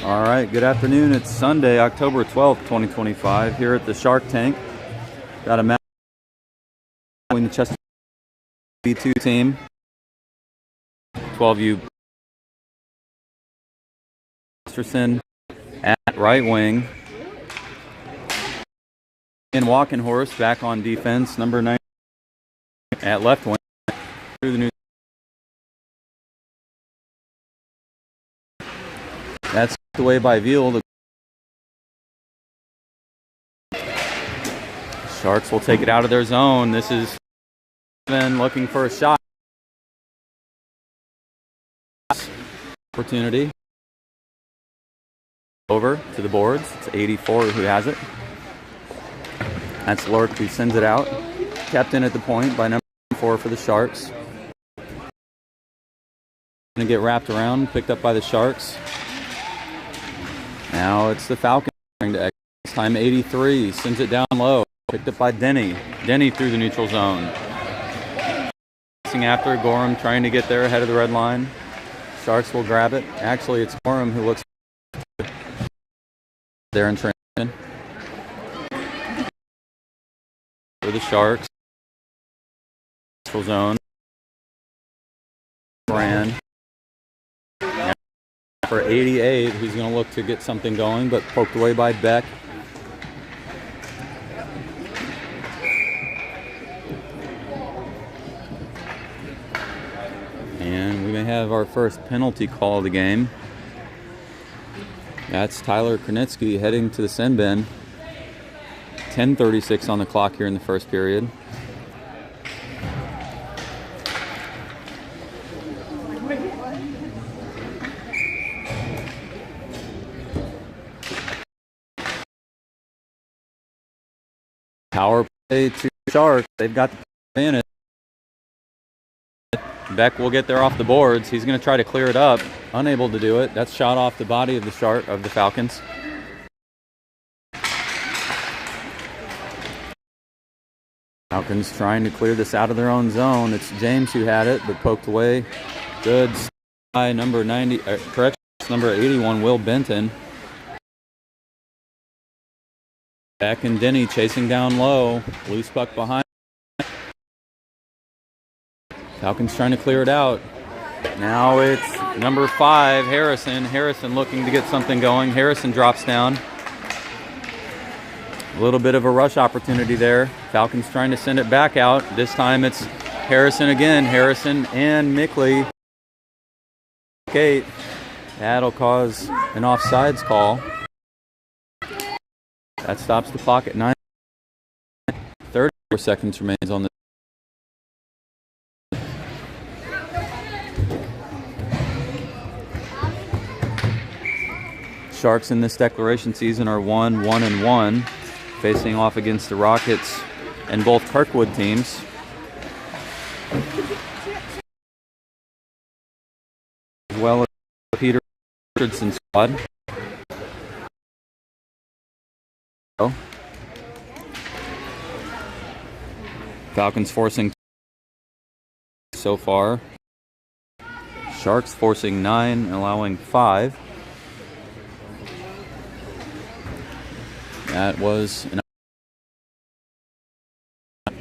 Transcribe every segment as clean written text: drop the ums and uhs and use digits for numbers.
All right, good afternoon. It's Sunday, October 12th, 2025, here at the Shark Tank. Got a match between the 12U-B2 team, 12U Masterson at right wing, and Walking Horse back on defense, number 9 at left wing. Through the new. That's away by Veal. The Sharks will take it out of their zone. This is looking for a shot. Opportunity. Over to the boards. It's 84 who has it. That's Lurk who sends it out. Kept in at the point by number 4 for the Sharks. Going to get wrapped around, picked up by the Sharks. Now it's the Falcons trying to exit. This time 83 sends it down low. Picked up by Denny. Denny through the neutral zone. After Gorham trying to get there ahead of the red line. Sharks will grab it. Actually, it's Gorham who looks there in transition. For the Sharks. Neutral zone. Brand. For 88, who's going to look to get something going, but poked away by Beck. And we may have our first penalty call of the game. That's Tyler Kronitsky heading to the sin bin. 10:36 on the clock here in the first period. Power play to Sharks. They've got the advantage. Beck will get there off the boards. He's going to try to clear it up. Unable to do it. That's shot off the body of the Falcons. Falcons trying to clear this out of their own zone. It's James who had it, but poked away. Good by number 90. Correct. Number 81, Will Benton. Beck and Denny chasing down low. Loose puck behind. Falcons trying to clear it out. Now it's number 5, Harrison. Harrison looking to get something going. Harrison drops down. A little bit of a rush opportunity there. Falcons trying to send it back out. This time it's Harrison again. Harrison and Mickley. Kate. That'll cause an offsides call. That stops the clock at 9. 34 seconds remains on the. Sharks in this declaration season are 1-1-1, facing off against the Rockets and both Kirkwood teams. As well as Peter Richardson's squad. Falcons forcing so far. Sharks forcing 9, allowing 5. That was an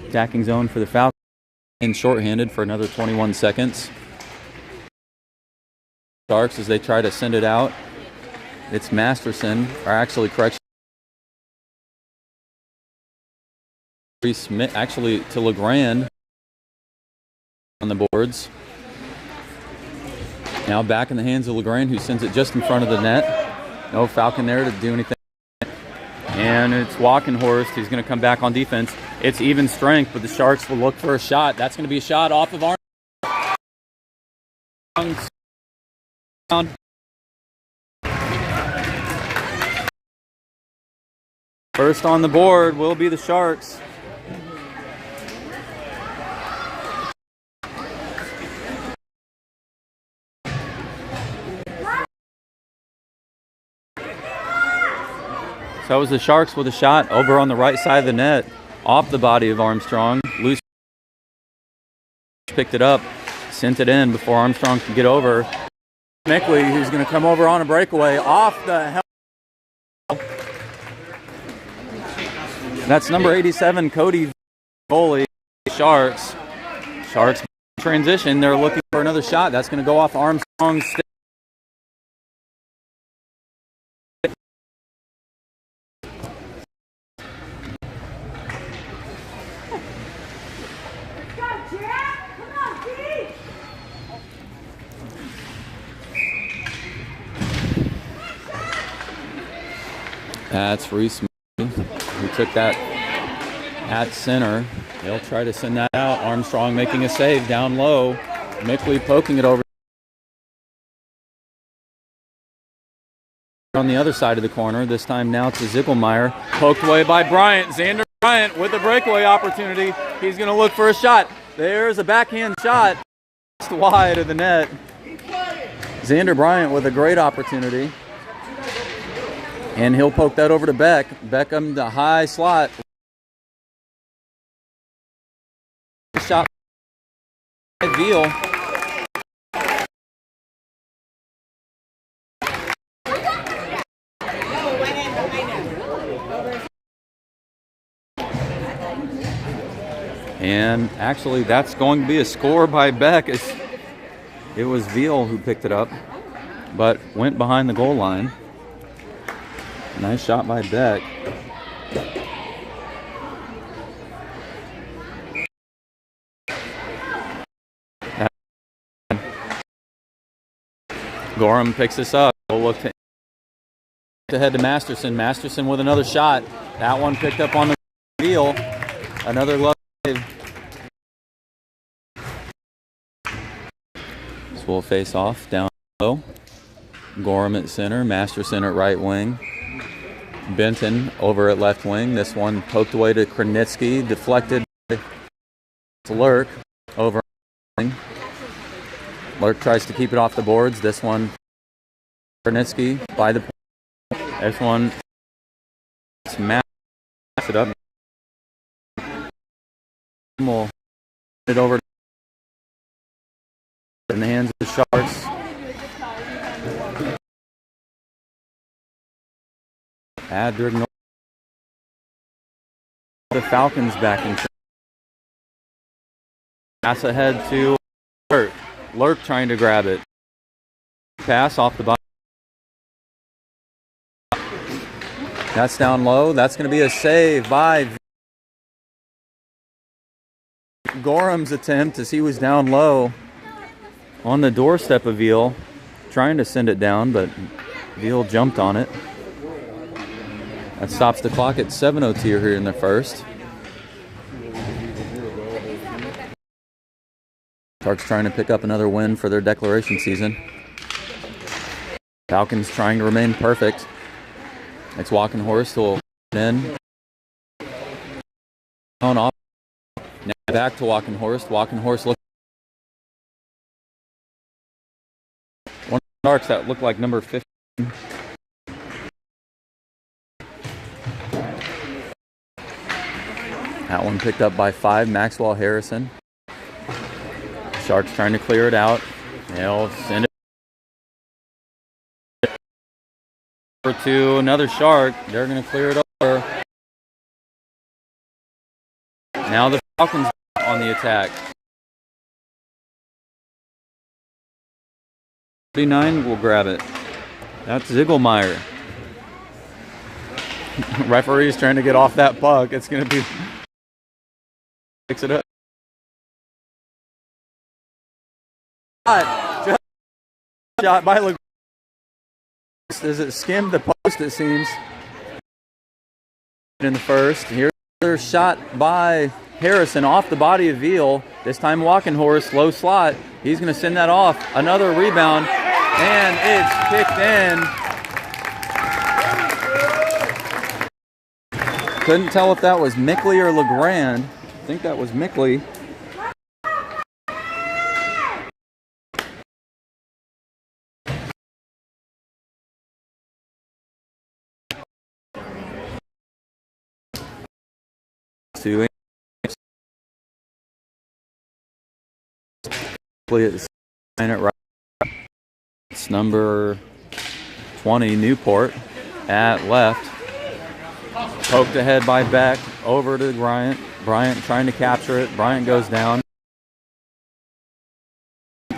attacking zone for the Falcons. And shorthanded for another 21 seconds. Sharks as they try to send it out. It's Masterson, or actually correction. Actually to LeGrand on the boards. Now back in the hands of LeGrand, who sends it just in front of the net. No Falcon there to do anything. And it's Walking Horse who's going to come back on defense. It's even strength, but the Sharks will look for a shot. That's going to be a shot off of Armstrong. First on the board will be the Sharks. So it was the Sharks with a shot over on the right side of the net, off the body of Armstrong. Loose picked it up, sent it in before Armstrong could get over. Mickley, who's going to come over on a breakaway off the helmet. That's number 87, Cody Foley. Sharks transition. They're looking for another shot. That's going to go off Armstrong's stick. That's Reese, who took that at center. They'll try to send that out. Armstrong making a save down low. Mickley poking it over on the other side of the corner. This time now to Ziegelmeyer. Poked away by Bryant. Xander Bryant with a breakaway opportunity. He's going to look for a shot. There's a backhand shot. Just wide of the net. Xander Bryant with a great opportunity. And he'll poke that over to Beck. Beckham, the high slot. Shot by Veal. And actually, that's going to be a score by Beck. It was Veal who picked it up, but went behind the goal line. Nice shot by Beck. Gorham picks this up. We'll look to head to Masterson. Masterson with another shot. That one picked up on the Veal. Another glove save. This will face off down low. Gorham at center. Masterson at right wing. Benton over at left wing. This one poked away to Kranitsky, deflected by Lurk over. Lurk tries to keep it off the boards. This one, Kranitsky by the point. This one, smash it up. We'll put it over in the hands of the Sharks. Adric, the Falcons back in. Pass ahead to Lurk. Lurk trying to grab it. Pass off the bottom. That's down low. That's going to be a save by Gorham's attempt as he was down low on the doorstep of Veal. Trying to send it down, but Veal jumped on it. That stops the clock at 7:02 here in the first. Sharks trying to pick up another win for their declaration season. Falcons trying to remain perfect. It's Walking Horse will in. On off. Now back to Walking Horse. Walking Horse look. One of the Sharks that looked like number 15. That one picked up by 5, Maxwell Harrison. Sharks trying to clear it out. They'll send it over to another Shark. They're going to clear it over. Now the Falcons on the attack. 39 will grab it. That's Ziegelmeyer. Referee's trying to get off that puck. It's going to be... Picks it up. Shot by LeGrand. As it skimmed the post, it seems. In the first. Here's another shot by Harrison off the body of Veal. This time Walking Horse, low slot. He's going to send that off. Another rebound. And it's kicked in. Couldn't tell if that was Mickley or LeGrand. I think that was Mickley. To it right. It's number 20, Newport, at left. Poked ahead by Beck, over to Bryant. Bryant trying to capture it. Bryant goes down.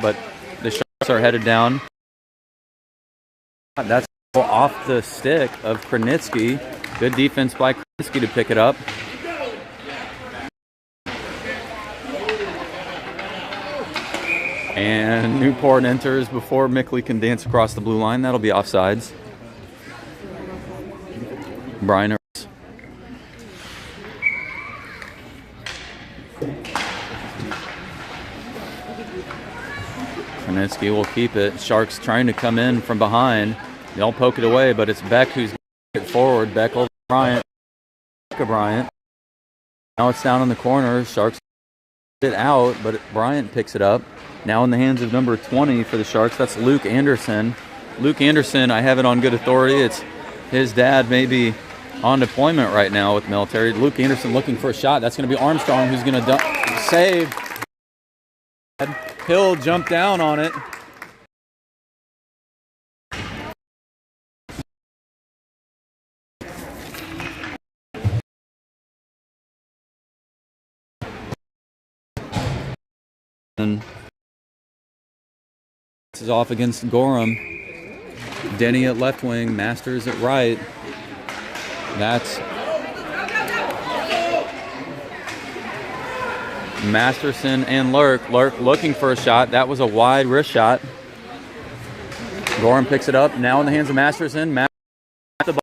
But the Sharks are headed down. That's off the stick of Kranitsky. Good defense by Kranitsky to pick it up. And Newport enters before Mickley can dance across the blue line. That'll be offsides. Brian. Kranitsky will keep it. Sharks trying to come in from behind. They'll poke it away, but it's Beck who's getting it forward. Beck over Bryant. Bryant. Now it's down in the corner. Sharks get it out, but Bryant picks it up. Now in the hands of number 20 for the Sharks. That's Luke Anderson. Luke Anderson, I have it on good authority. It's his dad may be on deployment right now with military. Luke Anderson looking for a shot. That's going to be Armstrong who's going to save. Hill jumped down on it. And this is off against Gorham. Denny at left wing, Masters at right. That's Masterson and Lurk. Lurk looking for a shot. That was a wide wrist shot. Gorham picks it up. Now in the hands of Masterson. The ball.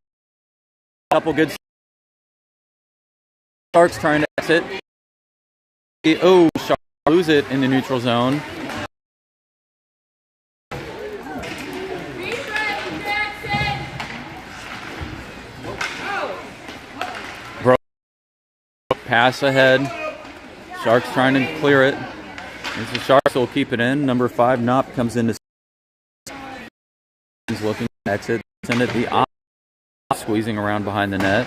Couple good. Sharks trying to exit. Oh, Sharks lose it in the neutral zone. Pass ahead. Sharks trying to clear it. The Sharks will keep it in. Number 5, Knopp comes into. He's looking to exit. Send it the opposite. Squeezing around behind the net.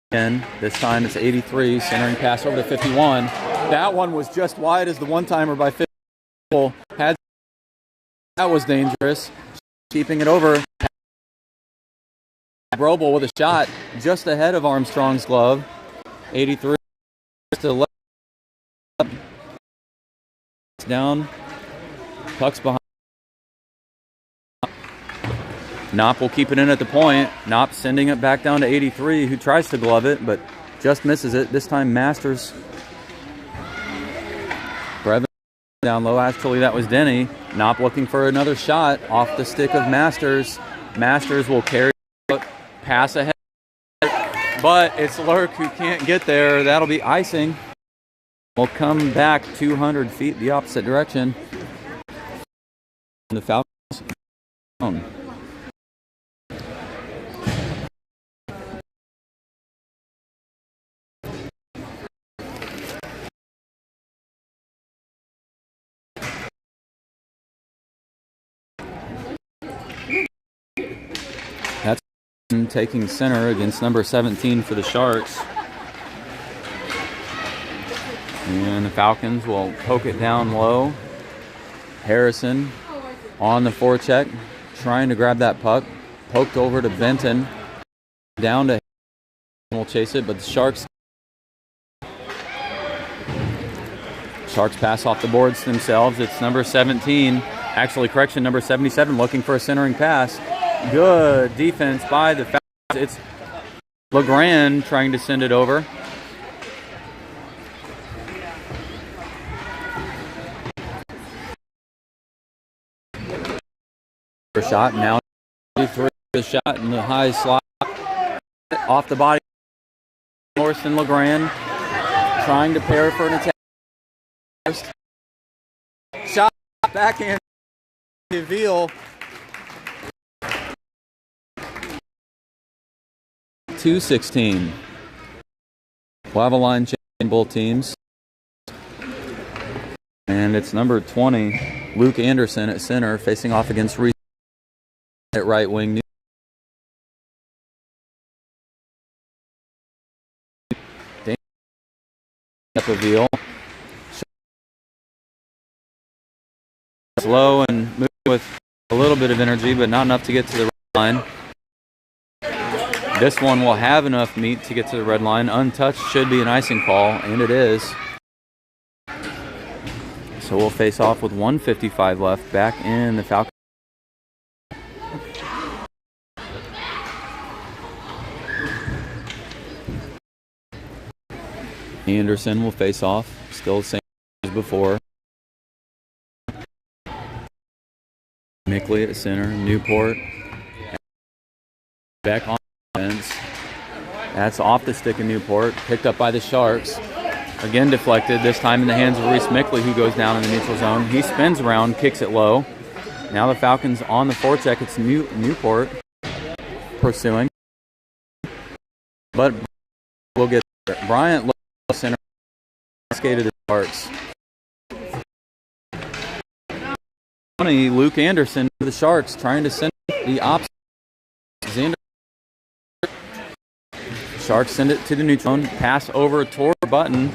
And this time it's 83. Centering pass over to 51. That one was just wide as the one-timer by 50. That was dangerous. Keeping it over. Brobel with a shot just ahead of Armstrong's glove. 83 to left. Down. Puck's behind. Knopp will keep it in at the point. Knopp sending it back down to 83, who tries to glove it, but just misses it. This time Masters. Brevin down low. Actually, that was Denny. Knopp looking for another shot off the stick of Masters. Masters will carry. Pass ahead, but it's Lurk who can't get there. That'll be icing. We'll come back 200 feet the opposite direction. The Falcons. That's taking center against number 17 for the Sharks. And the Falcons will poke it down low. Harrison on the forecheck, trying to grab that puck. Poked over to Benton. Down to will chase it, but the Sharks pass off the boards themselves. It's number 17. Actually, correction, number 77 looking for a centering pass. Good defense by the Falcons. It's LeGrand trying to send it over. Shot now. 3 the shot in the high slot. Off the body. Morrison LeGrand trying to pair for an attack. Shot backhand. Veal. 2-16. We'll have a line change in both teams. And it's number 20, Luke Anderson at center, facing off against Reese at right wing. Veal. slow and moving with a little bit of energy, but not enough to get to the red line. This one will have enough meat to get to the red line. Untouched should be an icing call, and it is. So we'll face off with 1:55 left back in the Falcons. Anderson will face off, still the same as before. Mickley at center, Newport back on defense. That's off the stick of Newport, picked up by the Sharks. Again deflected, this time in the hands of Reese Mickley, who goes down in the neutral zone. He spins around, kicks it low. Now the Falcons on the forecheck. It's Newport pursuing. But we'll get there. Bryant looks center, skated the Sharks. Luke Anderson for the Sharks trying to send the opposite. Xander. Sharks send it to the neutral zone. Pass over toward Button.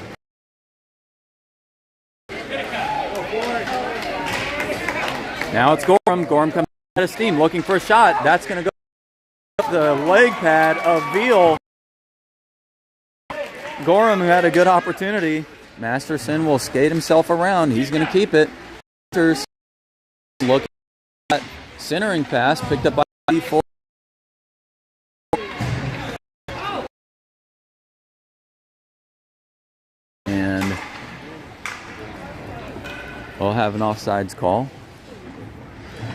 Now it's Gorham. Gorham comes out of steam, looking for a shot. That's going to go up the leg pad of Veal. Gorham, who had a good opportunity. Masterson will skate himself around. He's going to keep it. Masters looking at centering pass, picked up by D4. And we'll have an offsides call.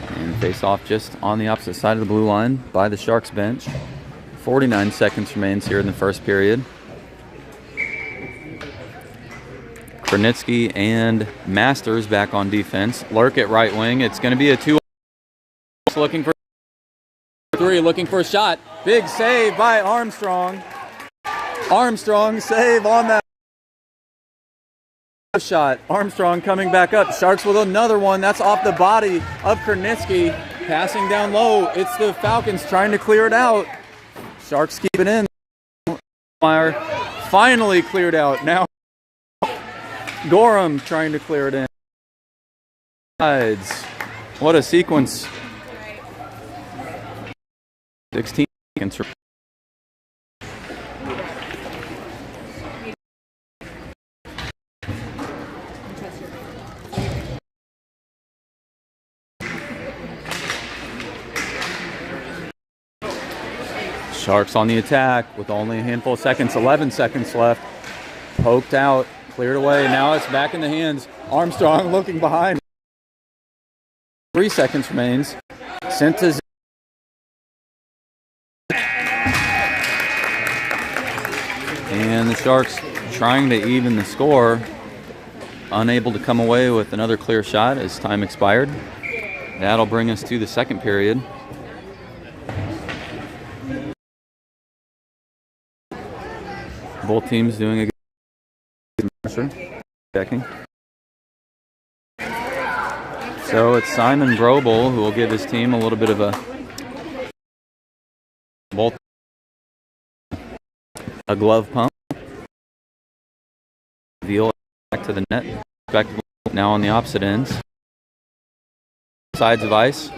And face off just on the opposite side of the blue line by the Sharks bench. 49 seconds remains here in the first period. Kronitsky and Masters back on defense. Lurk at right wing. It's going to be a 2. Looking for 3, looking for a shot. Big save by Armstrong. Armstrong save on that shot. Armstrong coming back up. Sharks with another one. That's off the body of Kronitsky. Passing down low. It's the Falcons trying to clear it out. Sharks keep it in. Fire finally cleared out. Now Gorham trying to clear it in. What a sequence. 16 seconds. Sharks on the attack with only a handful of seconds. 11 seconds left. Poked out. Cleared away. Now it's back in the hands. Armstrong looking behind. 3 seconds remains. Sent to and the Sharks trying to even the score. Unable to come away with another clear shot as time expired. That'll bring us to the second period. Both teams doing a good checking. So it's Simon Brobel who will give his team a little bit of a glove pump. Veal back to the net. Now on the opposite ends. Sides of ice.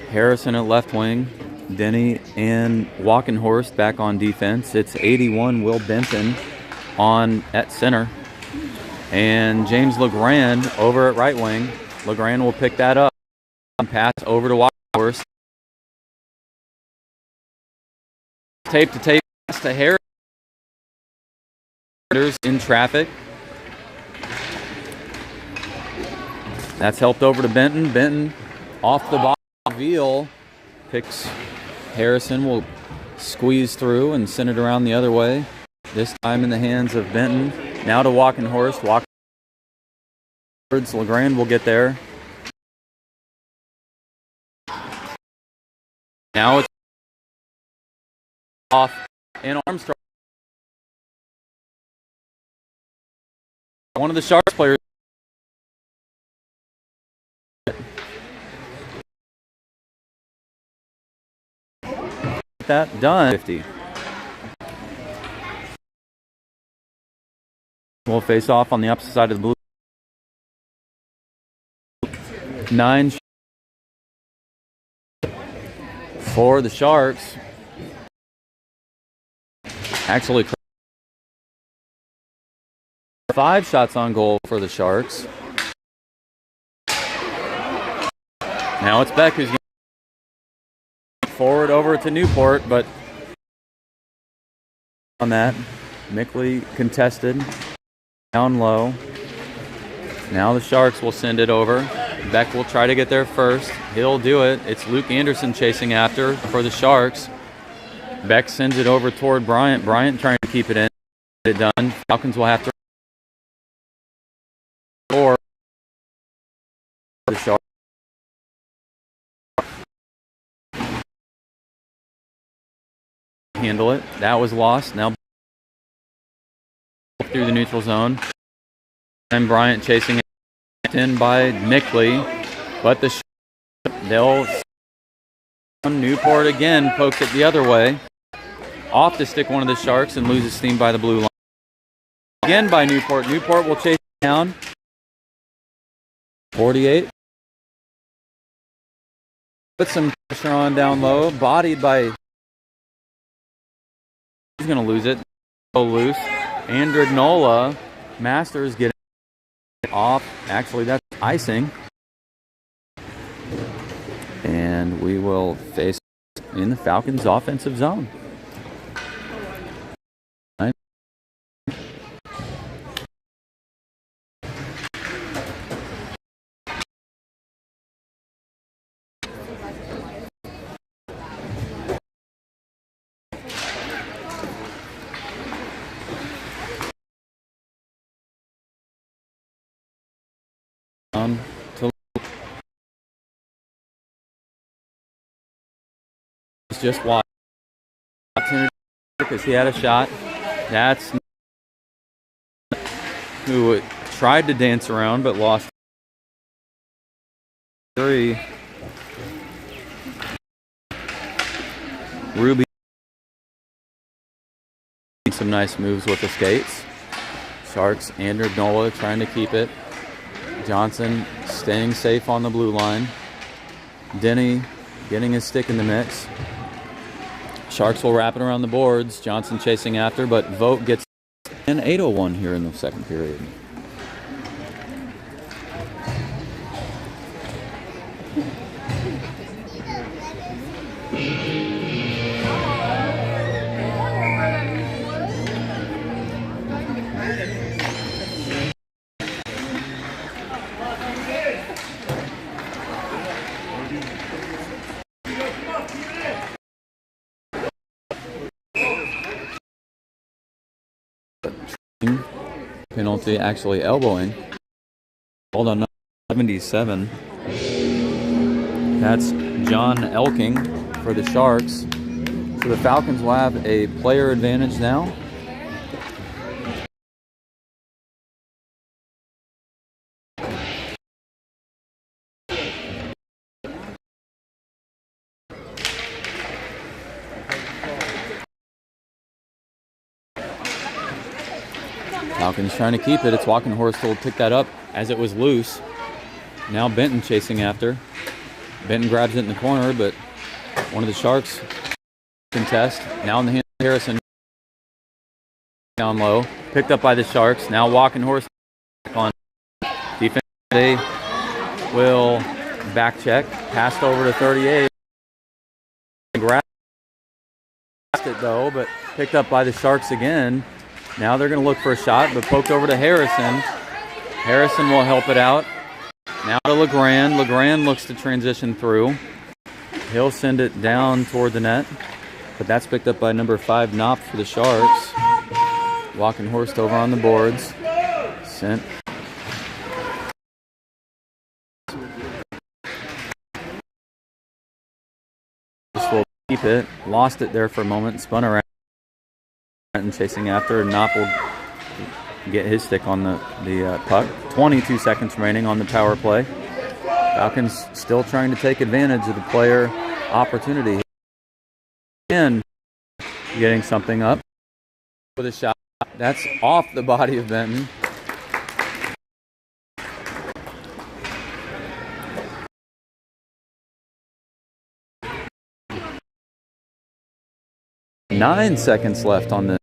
Harrison at left wing. Denny and Walkenhorst back on defense. It's 81 Will Benton on at center. And James LeGrand over at right wing. LeGrand will pick that up. Pass over to Walkenhorst. Tape to tape pass to Harris. In traffic. That's helped over to Benton. Benton off the ball. Veal picks Harrison, will squeeze through and send it around the other way. This time in the hands of Benton. Now to Walkenhorst. LeGrand will get there. Now it's off and Armstrong. One of the Sharks players. That done. 50. We'll face off on the opposite side of the blue. 9 for the Sharks. Actually, 5 shots on goal for the Sharks. Now it's Beck who's going forward over to Newport, but on that, Mickley contested down low. Now the Sharks will send it over. Beck will try to get there first. He'll do it. It's Luke Anderson chasing after for the Sharks. Beck sends it over toward Bryant. Bryant trying to keep it in. Get it done. Falcons will have to score the Sharks. Handle it. That was lost. Now through the neutral zone. And Bryant chasing it in by Mickley. But the they'll Newport again pokes it the other way. Off to stick one of the Sharks and loses steam by the blue line. Again by Newport. Newport will chase it down. 48. Put some pressure on down low. Bodied by... He's going to lose it. So loose. Andrignola. Masters getting off. Actually, that's icing. And we will face in the Falcons' offensive zone. Just watch because he had a shot. That's who tried to dance around but lost 3. Ruby some nice moves with the skates. Sharks, Andrignola trying to keep it. Johnson staying safe on the blue line. Denny getting his stick in the mix. Sharks will wrap it around the boards. Johnson chasing after, but Vogt gets an 8:01 here in the second period. Penalty, actually elbowing. Hold on, 77. That's John Elking for the Sharks. So the Falcons will have a player advantage now. Falcons trying to keep it. It's Walkenhorst will pick that up as it was loose. Now Benton chasing after. Benton grabs it in the corner, but one of the Sharks contest. Now in the hand of Harrison. Down low. Picked up by the Sharks. Now Walkenhorst on defense. They will back check. Passed over to 38. Grabbed it though, but picked up by the Sharks again. Now they're going to look for a shot, but poked over to Harrison. Harrison will help it out. Now to LeGrand. LeGrand looks to transition through. He'll send it down toward the net, but that's picked up by number 5, Knopf for the Sharks. Walkenhorst over on the boards. Sent. This will keep it. Lost it there for a moment. Spun around. And chasing after. Knopf will get his stick on the puck. 22 seconds remaining on the power play. Falcons still trying to take advantage of the player opportunity. And getting something up with a shot. That's off the body of Benton. 9 seconds left on this.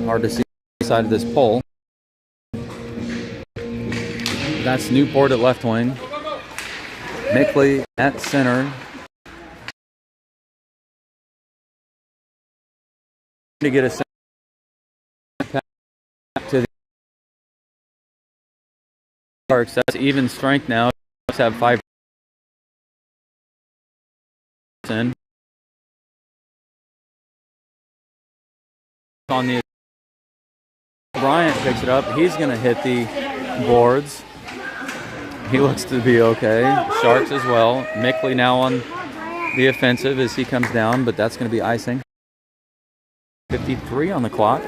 Hard to see the side of this pole. That's Newport at left wing. Mickley at center. To get a center pass to the Sharks. That's even strength now. Let's have 5 in. On the Bryant picks it up. He's going to hit the boards. He looks to be okay. Sharks as well. Mickley now on the offensive as he comes down, but that's going to be icing. 53 on the clock.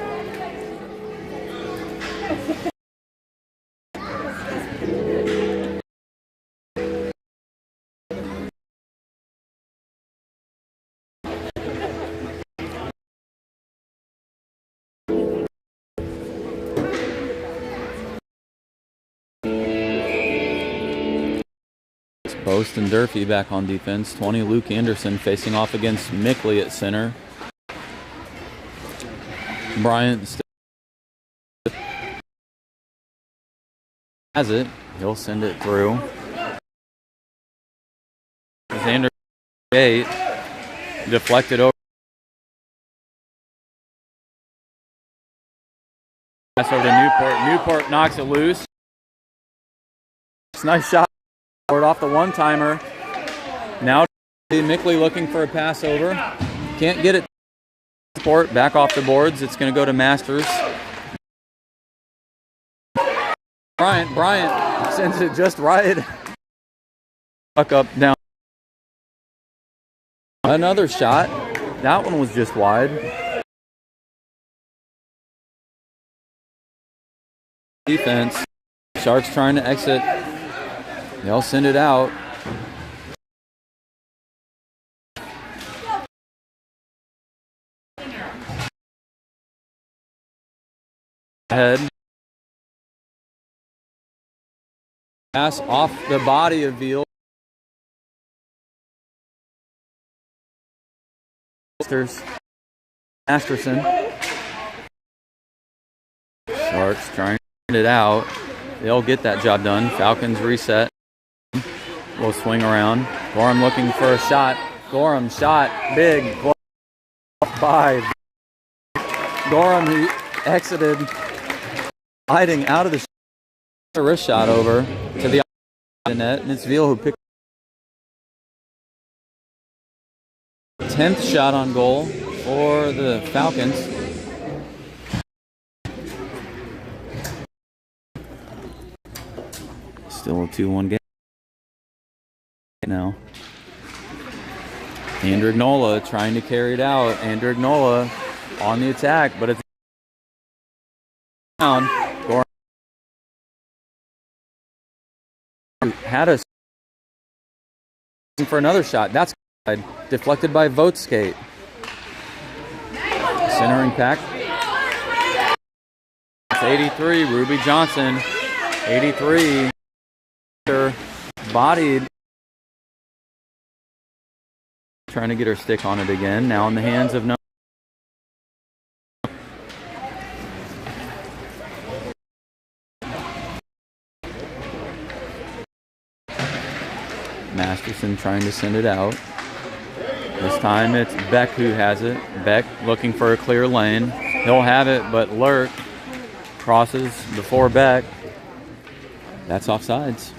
Post and Durfee back on defense. 20, Luke Anderson facing off against Mickley at center. Bryant has it. He'll send it through. Xander 8 deflected over. Pass over to Newport. Newport knocks it loose. Nice shot. Off the one-timer. Now Mickley looking for a pass over. Can't get it. Sport back off the boards. It's going to go to Masters. Bryant sends it just right. Puck up, down. Another shot. That one was just wide. Defense. Sharks trying to exit. They'll send it out. Head. Pass off the body of Veal. Masterson. Sharks trying to send it out. They'll get that job done. Falcons reset. We'll swing around. Gorham looking for a shot. Gorham shot. Big. 5. Gorham, he exited. Hiding out of the wrist shot over to the net. And it's Veal who picked 10th shot on goal for the Falcons. Still a 2-1 game now. Andrignola trying to carry it out. Andrignola on the attack, but it's down. Gorham had a for another shot. That's deflected by Vote-Skate. Centering pack. It's 83. Ruby Johnson. 83. Bodied. Trying to get her stick on it again. Now in the hands of Masterson trying to send it out. This time it's Beck who has it. Beck looking for a clear lane. He'll have it, but Lurk crosses before Beck. That's offsides.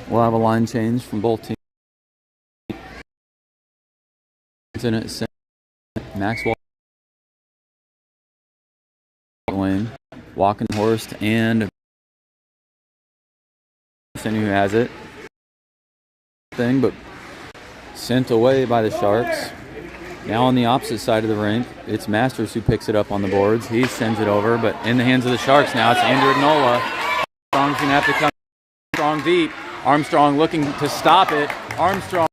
We'll have a line change from both teams. In it, Maxwell, wing, Walkenhorst, and who has it. But sent away by the Sharks. Now on the opposite side of the rink, it's Masters who picks it up on the boards. He sends it over, but in the hands of the Sharks now. It's Andrew Ignola. Armstrong's going to have to come strong deep. Armstrong looking to stop it. Armstrong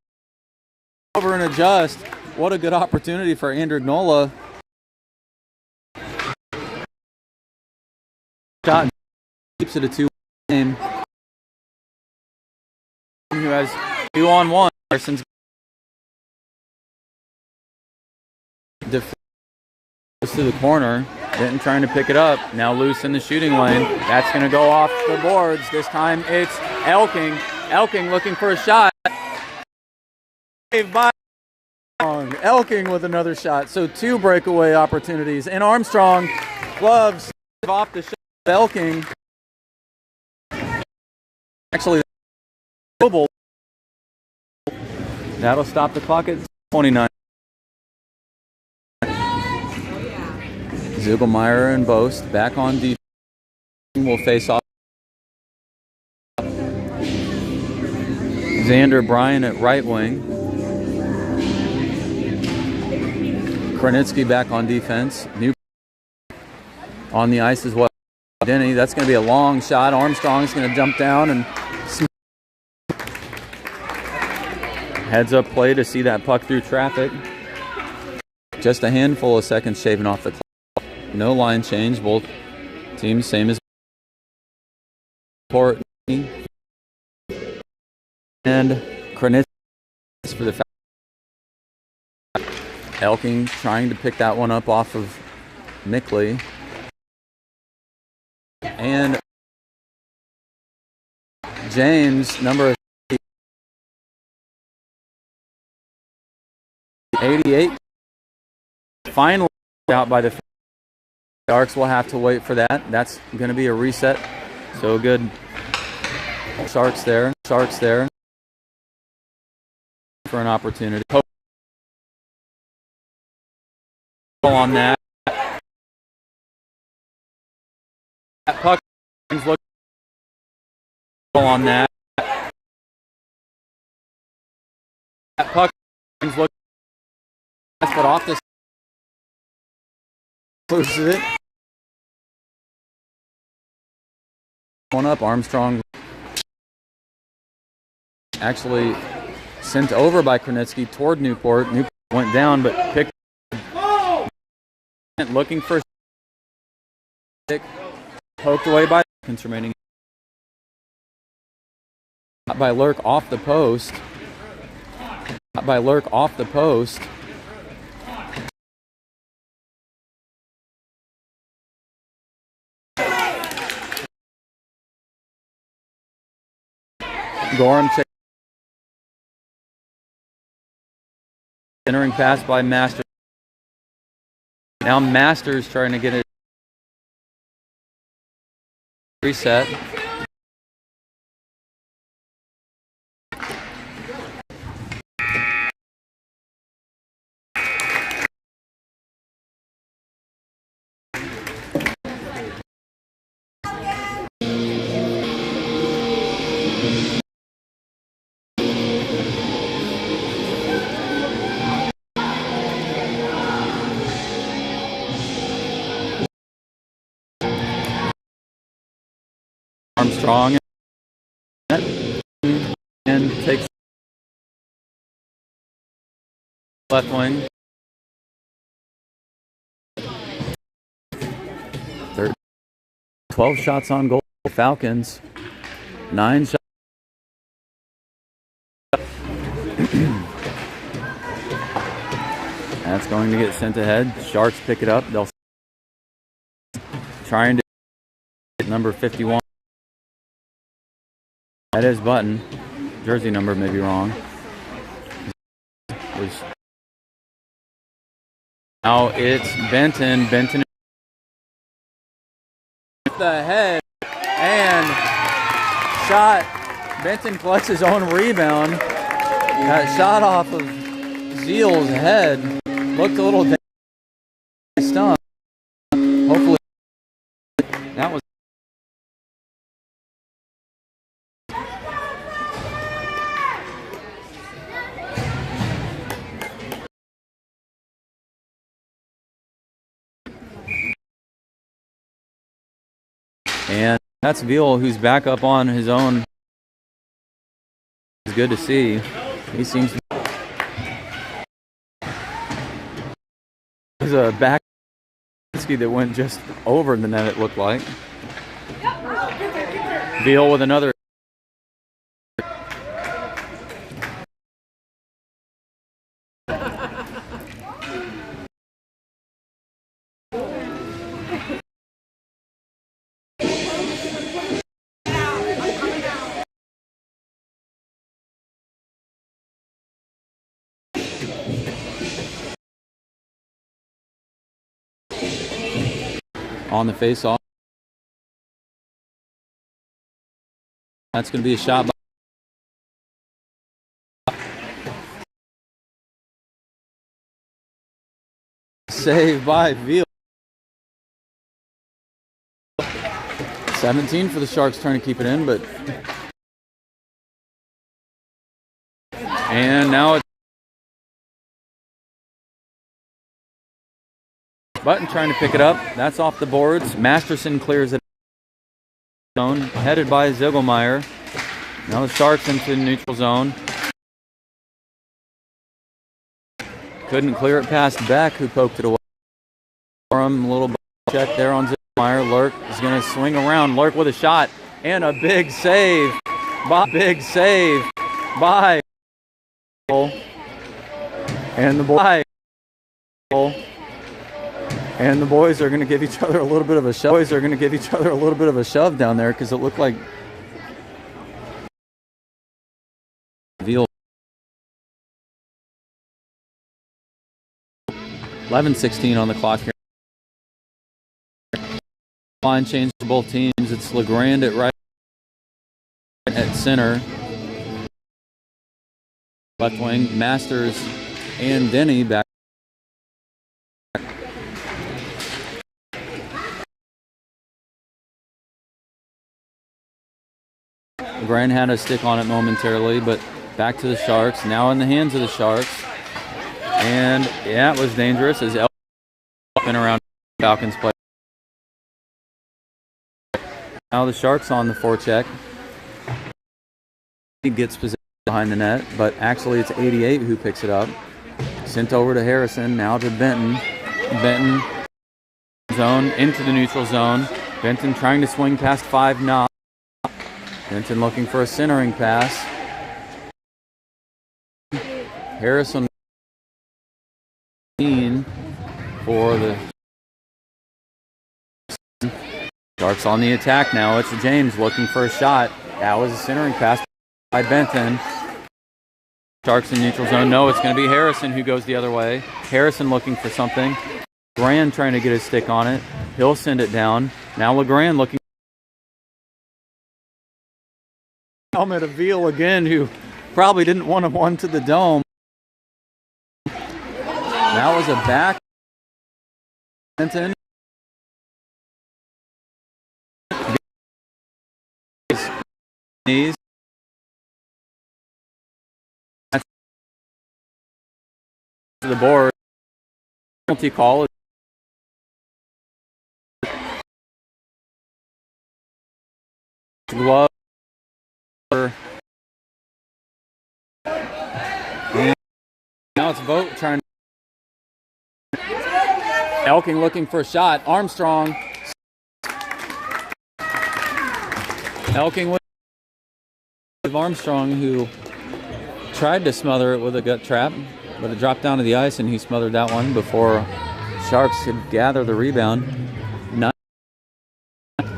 over and adjust. What a good opportunity for Andrew Ignola. shot, keeps it a 2 game. Who has 2-on-1. Parsons goes to the corner. Denton trying to pick it up. Now loose in the shooting lane. That's going to go off the boards. This time it's Elking. Elking looking for a shot. Saved by Elking with another shot. So 2 breakaway opportunities. And Armstrong gloves off the shot. Elking. Actually, that'll stop the clock at 29. Zugelmeyer and Boast back on defense. Will face off. Xander Bryan at right wing. Kronitsky back on defense. New on the ice as well. Denny, that's going to be a long shot. Armstrong's going to jump down and heads up play to see that puck through traffic. Just a handful of seconds shaving off the clock. No line change. Both teams same as Port and Kronitsky for the foul. Elking trying to pick that one up off of Mickley. And James, number 88, finally out by the Sharks. Will have to wait for that. That's going to be a reset. So good. Sharks there. Sharks there for an opportunity. On that. That puck look on that. That puck look. But off this. Loses it. One up. Armstrong actually sent over by Kronitsky toward Newport. Newport went down, but picked. Looking for stick. Poked away by remaining. By Lurk off the post. By Lurk off the post. Gorham entering pass by Masters. Now Masters trying to get it reset. Armstrong and takes left wing. 12 shots on goal. Falcons 9 shots. That's going to get sent ahead. Sharks pick it up. They'll trying to get number 51. That is Button. Jersey number may be wrong. Now it's Benton. Benton the head and shot. Benton collects his own rebound. Got shot off of Zeal's head. Looked a little stunned. Hopefully that was. And that's Veal, who's back up on his own. It's good to see. He seems to. There's a back that went just over the net, it looked like. Veal with another. On the face-off. That's going to be a shot by save by Veal. 17 for the Sharks, trying to keep it in, but and now it's Button trying to pick it up. That's off the boards. Masterson clears it zone, headed by Ziegelmeyer. Now the Sharks into the neutral zone. Couldn't clear it past Beck, who poked it away for him. A little check there on Ziegelmeyer. Lurk is going to swing around. Lurk with a shot and a big save. Big save by and the boy. And the boys are going to give each other a little bit of a shove. Down there because it looked like Veal. 11:16 on the clock here. Line change for both teams. It's LeGrand at right, at center. Left wing, Masters and Denny back. LeGrand had a stick on it momentarily, but back to the Sharks. Now in the hands of the Sharks. And yeah, it was dangerous as been around Falcons play. Now the Sharks on the forecheck. He gets position behind the net, but actually it's 88 who picks it up. Sent over to Harrison, now to Benton. Benton zone into the neutral zone. Benton trying to swing past 5 knots. Benton looking for a centering pass. Harrison for the Sharks on the attack now. It's James looking for a shot. That was a centering pass by Benton. Sharks in neutral zone. No, it's going to be Harrison who goes the other way. Harrison looking for something. LeGrand trying to get his stick on it. He'll send it down. Now LeGrand looking. Helmet of Veal again, who probably didn't want him one to the dome. That was a back. Benton. Knees. To the board. Penalty call. Glove. Now it's Vogt trying. Elking looking for a shot. Armstrong. Elking with Armstrong, who tried to smother it with a gut trap, but it dropped down to the ice and he smothered that one before Sharks could gather the rebound.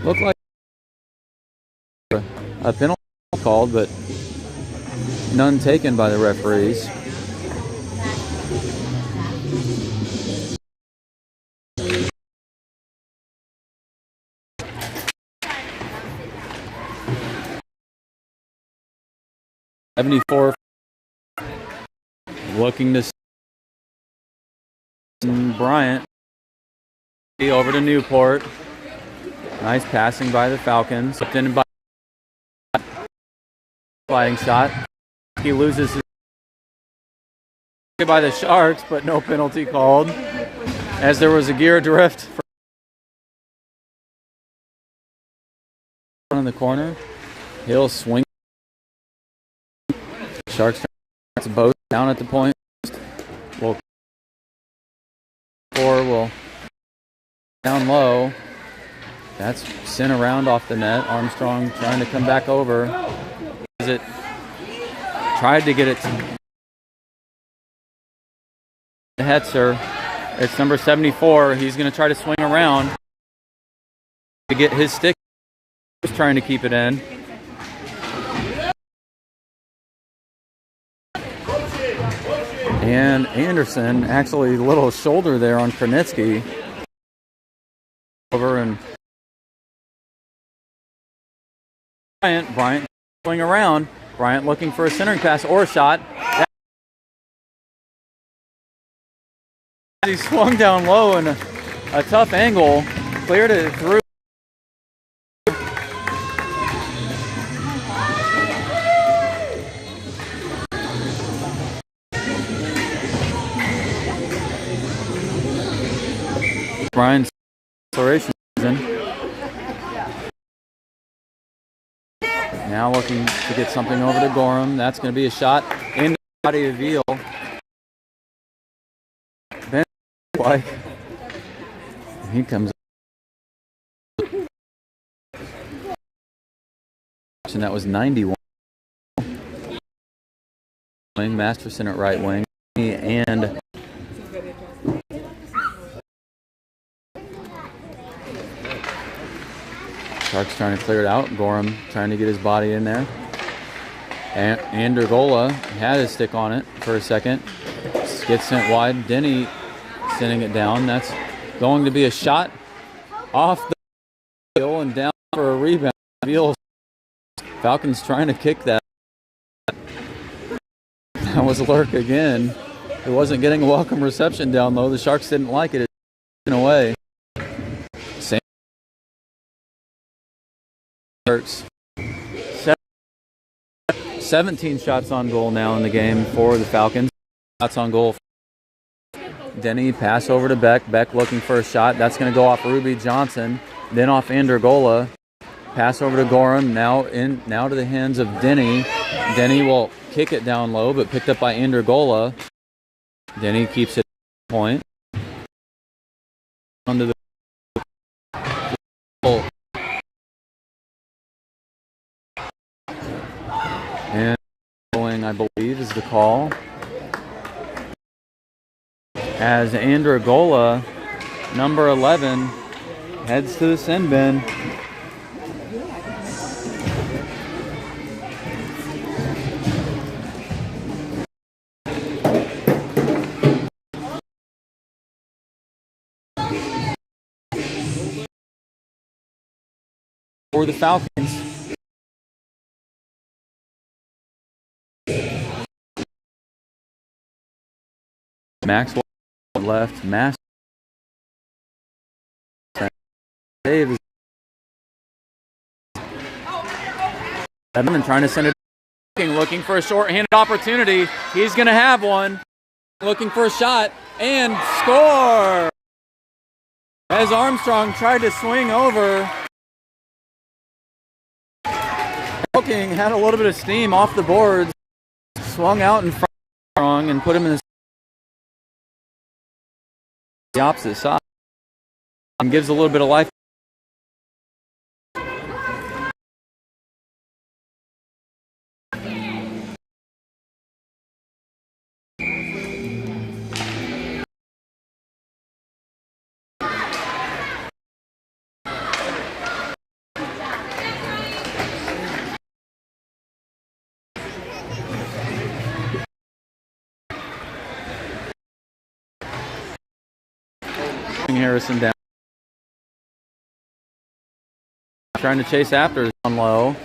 Looked like a penalty called, but none taken by the referees. '74 looking to Bryant over to Newport. Nice passing by the Falcons. In by sliding shot. He loses his by the Sharks, but no penalty called as there was a gear drift in the corner. He'll swing. Sharks both down at the point. Will down low. That's sent around off the net. Armstrong trying to come back over. Tried to get it to Hetzer. It's number 74. He's going to try to swing around to get his stick. He's trying to keep it in. And Anderson, actually a little shoulder there on Kranitsky. Over and Bryant swing around. Bryant looking for a centering pass or a shot. He swung down low in a tough angle, cleared it through. Brian's acceleration season. Now looking to get something over to Gorham. That's going to be a shot in the body of Veal. Ben, like, he comes. And that was 91. Masterson at right wing. And Sharks trying to clear it out. Gorham trying to get his body in there. And Andergola had his stick on it for a second. Gets sent wide. Denny sending it down. That's going to be a shot off the field and down for a rebound. Falcons trying to kick that. That was Lurk again. It wasn't getting a welcome reception down low. The Sharks didn't like it. It's taken away. 17 shots on goal now in the game for the Falcons. Shots on goal. Denny pass over to Beck. Beck looking for a shot. That's going to go off Ruby Johnson. Then off Andergola. Pass over to Gorham. Now to the hands of Denny. Denny will kick it down low, but picked up by Andergola. Denny keeps it at point. Under the and going, I believe, is the call. As Andergola, number 11, heads to the sin bin. For the Falcons. Maxwell left. Mass save. Edmund trying to send it. Looking for a short-handed opportunity. He's going to have one. Looking for a shot and score. As Armstrong tried to swing over. Hooking had a little bit of steam off the boards. Swung out in front of Armstrong and put him in the opposite side. And gives a little bit of life. Harrison down. Trying to chase after is on low.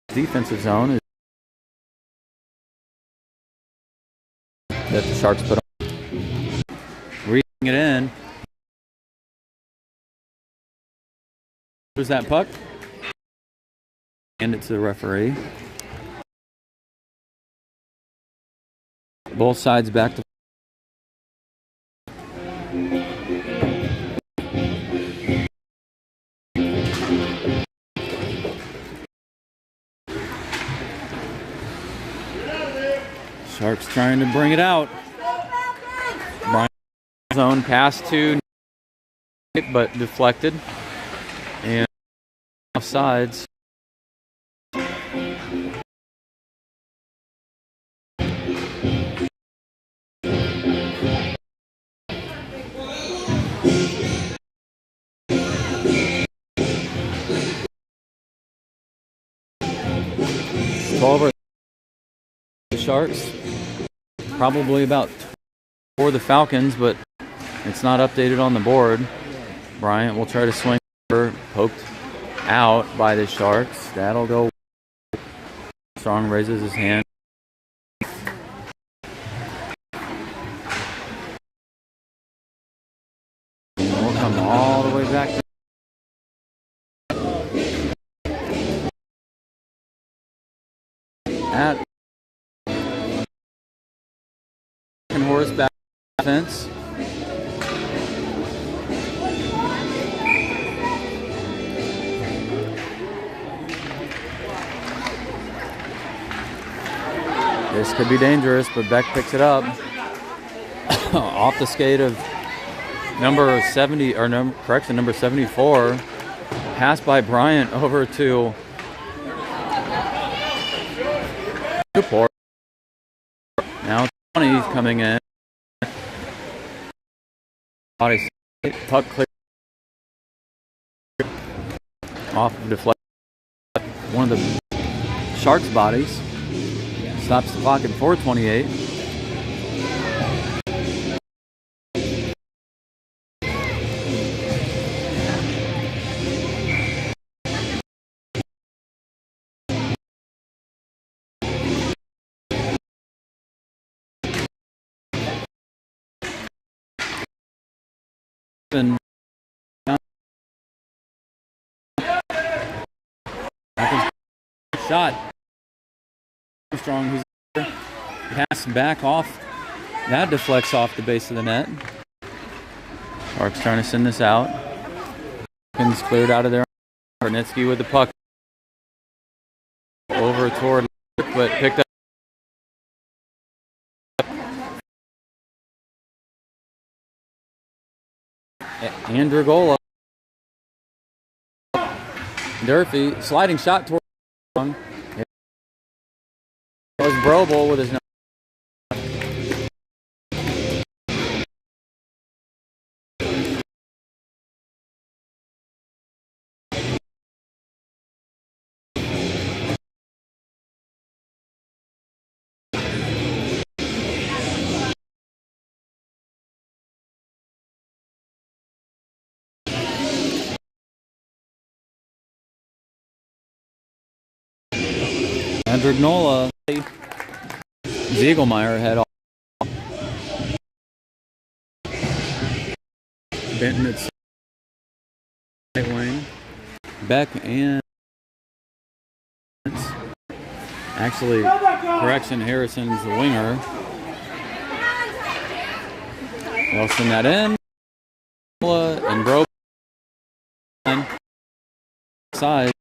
Defensive zone is that the Sharks put on. Reading it in. Where's that puck? Hand it to the referee. Both sides back to Sharks trying to bring it out. Bryant zone pass to but deflected and offsides. Over the Sharks, probably about for the Falcons, but it's not updated on the board. Bryant will try to swing over, poked out by the Sharks. That'll go. Strong raises his hand. We'll come all the way back to at horseback defense. This could be dangerous, but Beck picks it up off the skate of number 70, or number 74. Pass by Bryant over to Newport. Now 20's coming in. Body tuck clear off of deflect. One of the Sharks' bodies stops the clock at 4:28. And shot. Strong, who's there. Pass back off. That deflects off the base of the net. Sharks trying to send this out. Falcons cleared out of there. Kornitsky with the puck. Over toward, but picked up. Andrew Gola. Durfee, sliding shot toward. It was Brobel with his number. Andrignola, Ziegelmeyer head off. Benton at right wing. Beck and actually, correction, Harrison's the winger. They'll send that in. And broke side.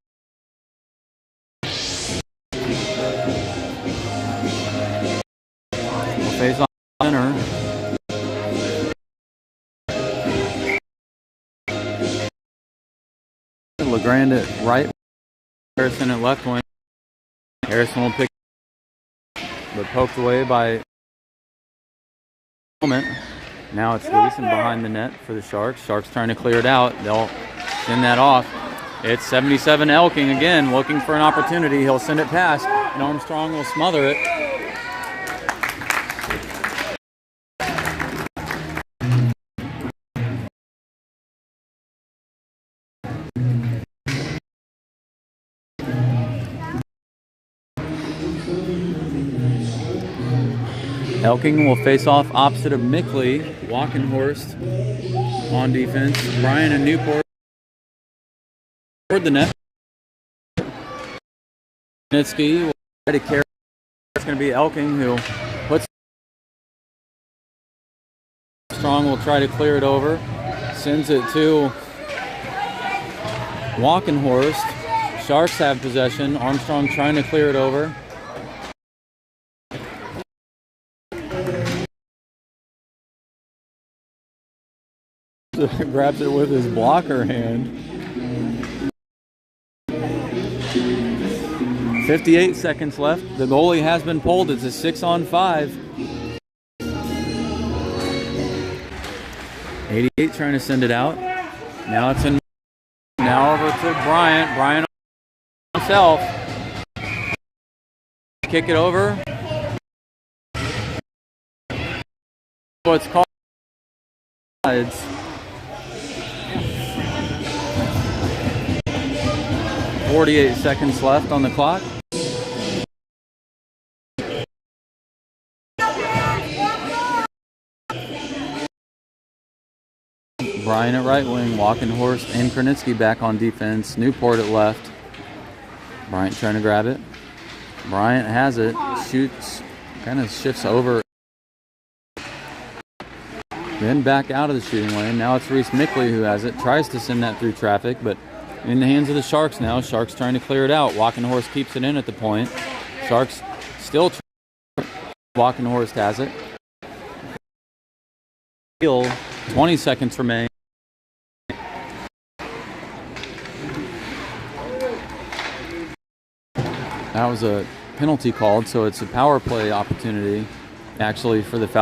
Face on center. LeGrand at right. Harrison at left wing. Harrison will pick, but poked away by moment. Now it's loose and behind the net for the Sharks. Sharks trying to clear it out. They'll send that off. It's 77 Elking again, looking for an opportunity. He'll send it past, and Armstrong will smother it. Elking will face off opposite of Mickley. Walkenhorst on defense. Bryan and Newport toward the net. Kornitsky will try to carry. It's going to be Elking who puts. Strong will try to clear it over. Sends it to Walkenhorst. Sharks have possession. Armstrong trying to clear it over. grabs it with his blocker hand. 58 seconds left. The goalie has been pulled. It's a 6-on-5. 88 trying to send it out. Now it's in. Now over to Bryant. Bryant himself. Kick it over. What's called. 48 seconds left on the clock. Brian at right wing, Walkenhorst and Kranitsky back on defense. Newport at left. Bryant trying to grab it. Bryant has it, shoots, kind of shifts over. Then back out of the shooting lane. Now it's Reese Mickley who has it. Tries to send that through traffic, but in the hands of the Sharks now. Sharks trying to clear it out. Walkenhorst keeps it in at the point. Sharks still trying. Walkenhorst has it. 20 seconds remain. That was a penalty called, so it's a power play opportunity actually for the Falcons.